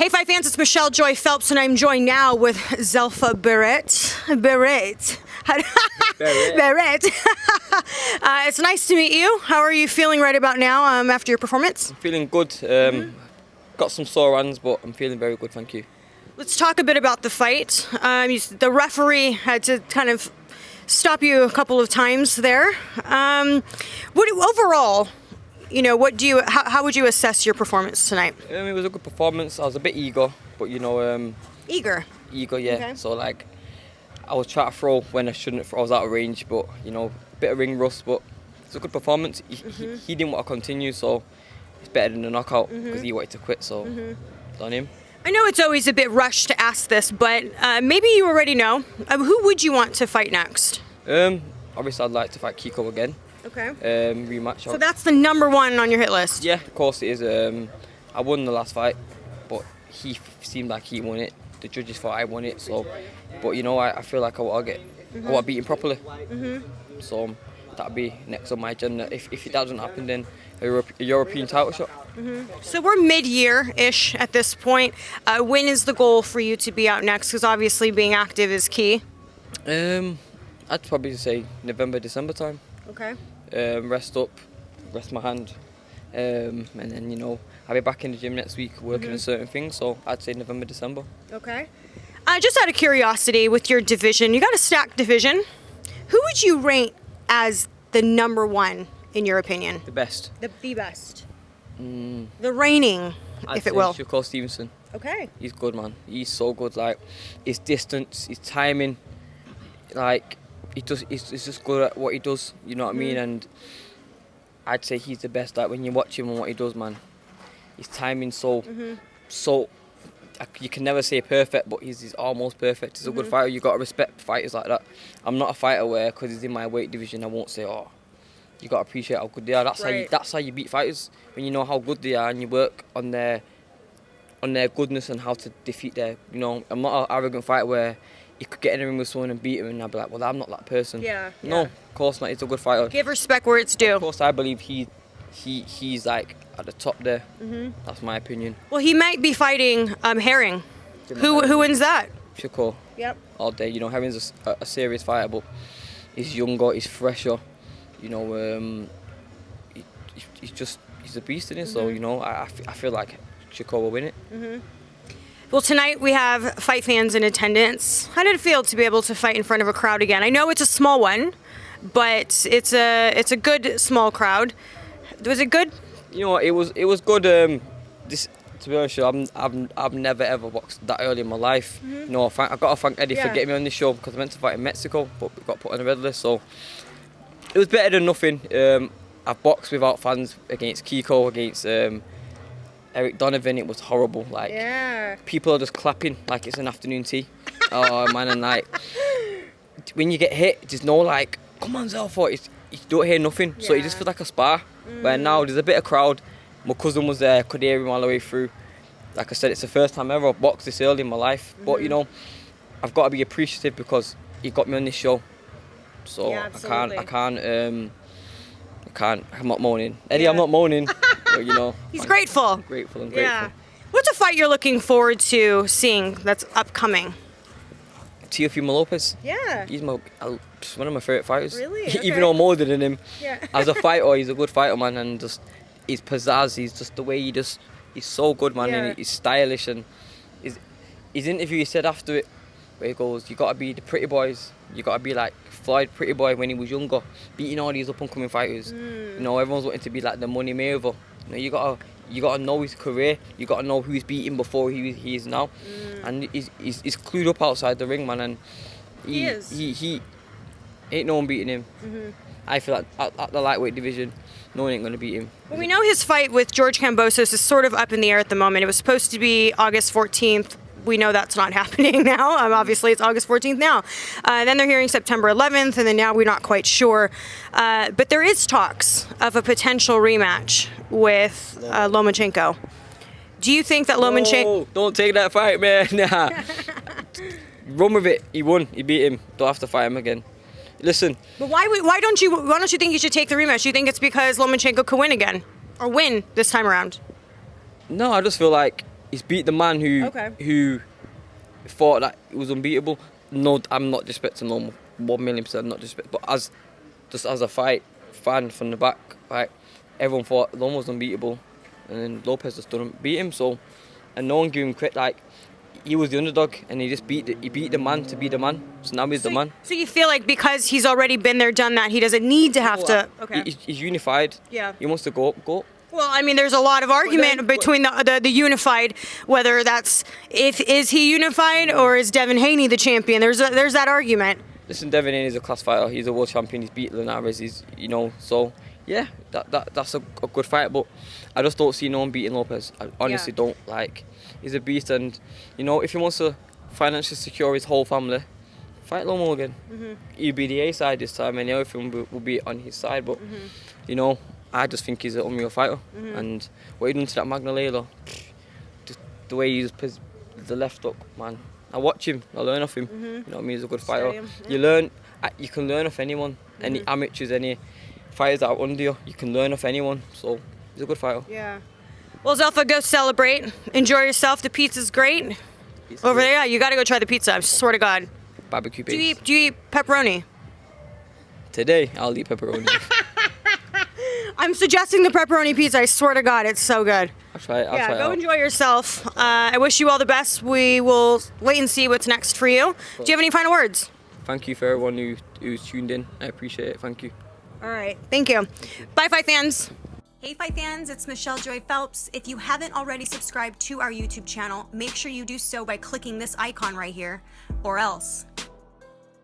Hey, Fight fans, it's Michelle Joy Phelps, and I'm joined now with Zelfa Barrett. Barrett. It's nice to meet you. How are you feeling right about now after your performance? I'm feeling good. Got some sore hands, but I'm feeling very good, thank you. Let's talk a bit about the fight. The referee had to kind of stop you a couple of times there. Overall, how would you assess your performance tonight? It was a good performance. I was a bit eager, but Eager, yeah. Okay. So I was trying to throw when I shouldn't. I was out of range, but a bit of ring rust. But it's a good performance. He didn't want to continue, so it's better than a knockout because he wanted to quit. So on him. I know it's always a bit rushed to ask this, but maybe you already know. Who would you want to fight next? Obviously, I'd like to fight Kiko again. Okay. Rematch. So that's the number one on your hit list? Yeah, of course it is. I won the last fight, but he seemed like he won it. The judges thought I won it, so. But I feel like I want to beat him properly. So that'll be next on my agenda. If that doesn't happen, then a European title shot. So we're mid-year-ish at this point. When is the goal for you to be out next? Because obviously being active is key. I'd probably say November, December time. Okay. Rest up, rest my hand, and then I'll be back in the gym next week working on certain things. So I'd say November, December. Okay. Just out of curiosity, with your division, you got a stacked division. Who would you rate as the number one in your opinion? The best. The best. The reigning, if it will. Shakur Stevenson. Okay. He's good, man. He's so good. Like his distance, his timing, He's just good at what he does, you know what I mean? And I'd say he's the best. Like when you watch him and what he does, man, his timing's so you can never say perfect, but he's almost perfect. He's a good fighter. You got to respect fighters like that. I'm not a fighter where, because he's in my weight division, I won't say, oh, you got to appreciate how good they are. That's how you beat fighters, when you know how good they are and you work on their goodness and how to defeat their. I'm not an arrogant fighter where you could get in a ring with someone and beat him, and I'd be like, well, I'm not that person. Yeah. No, of course not. He's a good fighter. Give respect where it's due. Of course, I believe he's like at the top there. That's my opinion. Well, he might be fighting Herring. Who wins that? Shakur. Yep. All day. Herring's a serious fighter, but he's younger, he's fresher. He's a beast in it. So I feel like Shakur will win it. Well, tonight we have fight fans in attendance. How did it feel to be able to fight in front of a crowd again? I know it's a small one, but it's a good small crowd. Was it good? It was good. To be honest, I've never ever boxed that early in my life. I've got to thank Eddie for getting me on this show, because I meant to fight in Mexico, but we got put on the red list. So it was better than nothing. I've boxed without fans against Kiko, against Eric Donovan. It was horrible. People are just clapping like it's an afternoon tea. Oh man, and when you get hit, there's no come on Zelfa. You don't hear nothing, so it just feels like a spar. Where now there's a bit of crowd. My cousin was there, could hear him all the way through. Like I said, it's the first time ever I've boxed this early in my life. But I've got to be appreciative because he got me on this show. So I can't. I'm not moaning. Eddie, I'm not moaning. But, He's grateful. I'm grateful. Yeah. What's a fight you're looking forward to seeing that's upcoming? Teofimo Lopez. Yeah. He's one of my favourite fighters. Really? Okay. Even though I'm older than him. Yeah. As a fighter, he's a good fighter, man, and just his pizzazz, he's just the way he's so good, man, and he's stylish. And his interview, he said after it, where he goes, you got to be the pretty boys. You got to be like Floyd Pretty Boy when he was younger, beating all these up-and-coming fighters. Everyone's wanting to be like the Money Mayweather. You gotta know his career. You gotta know who he's beating before he is now, and he's clued up outside the ring, man. And he ain't no one beating him. I feel like at the lightweight division, no one ain't gonna beat him. Well, we know his fight with George Kambosos is sort of up in the air at the moment. It was supposed to be August 14th. We know that's not happening now. Obviously, it's August 14th now. Then they're hearing September 11th, and then now we're not quite sure. But there is talks of a potential rematch with Lomachenko. Do you think that Lomachenko... No, don't take that fight, man. Nah. Run with it. He won. He beat him. Don't have to fight him again. Listen. But why don't you think you should take the rematch? Do you think it's because Lomachenko could win again? Or win this time around? No, I just feel like He's beat the man who thought that he was unbeatable. No, I'm not disrespecting Lomo. 1,000,000% not disrespect. But as a fight fan from the back, right, everyone thought Lomo was unbeatable, and then Lopez just didn't beat him. So, and no one gave him credit. Like, he was the underdog, and he beat the man to be the man. So now he's the man. So you feel like because he's already been there, done that, he doesn't need to have to. Okay. He's unified. Yeah. He wants to go. Well, I mean, there's a lot of argument between the unified, whether that's is he unified or is Devin Haney the champion? There's that argument. Listen, Devin Haney is a class fighter. He's a world champion. He's beat Linares. So yeah, that's a good fight. But I just don't see no one beating Lopez. I honestly don't. Like, he's a beast, and if he wants to financially secure his whole family, fight Lomo again. He'll be the A side this time, and everything will be on his side. But I just think he's an unreal fighter, and what he done to that Magnalela, just the way he uses the left hook, man. I watch him, I learn off him. You know what I mean? He's a good fighter. Yeah. You can learn off anyone, any amateurs, any fighters that are under you. You can learn off anyone. So he's a good fighter. Yeah. Well, Zelfa, go celebrate. Enjoy yourself. The pizza's great. Over there, yeah, you got to go try the pizza. I swear to God. Barbecue base. Do you eat pepperoni? Today, I'll eat pepperoni. I'm suggesting the pepperoni pizza. I swear to God, it's so good. I'll try it. Go enjoy yourself. I wish you all the best. We will wait and see what's next for you. Do you have any final words? Thank you for everyone who's tuned in. I appreciate it. Thank you. All right. Thank you. Bye, Fight fans. Hey, Fight fans. It's Michelle Joy Phelps. If you haven't already subscribed to our YouTube channel, make sure you do so by clicking this icon right here, or else